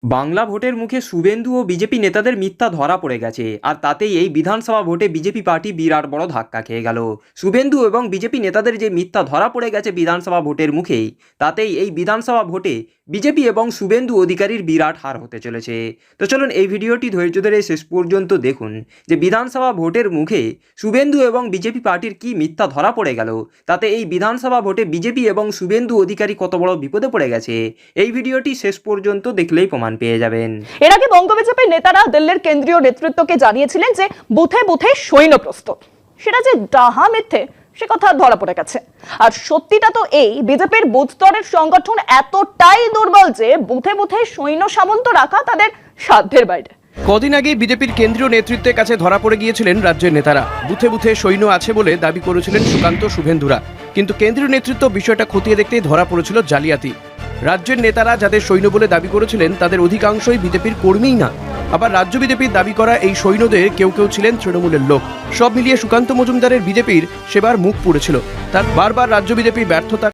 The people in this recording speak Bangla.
বাংলা ভোটের মুখে শুভেন্দু ও বিজেপি নেতাদের মিথ্যা ধরা পড়ে গেছে, আর তাতেই এই বিধানসভা ভোটে বিজেপি পার্টি বিরাট বড় ধাক্কা খেয়ে গেল। শুভেন্দু এবং বিজেপি নেতাদের যে মিথ্যা ধরা পড়ে গেছে বিধানসভা ভোটের মুখেই, তাতেই এই বিধানসভা ভোটে বিজেপি এবং শুভেন্দু অধিকারীর বিরাট হার হতে চলেছে। তো চলুন এই ভিডিওটি ধৈর্য ধরে শেষ পর্যন্ত দেখুন যে বিধানসভা ভোটের মুখে শুভেন্দু এবং বিজেপি পার্টির কি মিথ্যা ধরা পড়ে গেল, তাতে এই বিধানসভা ভোটে বিজেপি এবং শুভেন্দু অধিকারী কত বড় বিপদে পড়ে গেছে। এই ভিডিওটি শেষ পর্যন্ত দেখলেই প্রমাণ পেয়ে যাবেন। এর আগে বঙ্গ বিজেপির নেতারা দিল্লির কেন্দ্রীয় নেতৃত্বকে জানিয়েছিলেন যে বুথে বুথে সৈন্য প্রস্তুত। সেটা যে ডাহা মিথ্যে সে কথা ধরা পড়ে গেছে। আর সত্যিটা তো এই, বিজেপির বুথ স্তরের সংগঠন এতটাই দুর্বল যে বুথে বুথে সৈন্য সামন্ত রাখা তাদের সাধ্যের বাইরে। কদিন আগে বিজেপির কেন্দ্রীয় নেতৃত্বের কাছে ধরা পড়ে গিয়েছিলেন রাজ্যের নেতারা। বুথে বুথে সৈন্য আছে বলে দাবি করেছিলেন সুকান্ত শুভেন্দুরা, কিন্তু কেন্দ্রীয় নেতৃত্ব বিষয়টা খতিয়ে দেখতেই ধরা পড়েছিল জালিয়াতি। রাজ্যের নেতারা যাদের সৈন্য বলে দাবি করেছিলেন তাদের অধিকাংশই বিজেপির কর্মীই না। আবার রাজ্য বিজেপির দাবি করা এই সৈন্যদের কেউ কেউ ছিলেন তৃণমূলের লোক। সব মিলিয়ে সুকান্ত মজুমদারের বিজেপির সেবার মুখ পুড়েছিল। তার বারবার রাজ্য বিজেপির ব্যর্থতা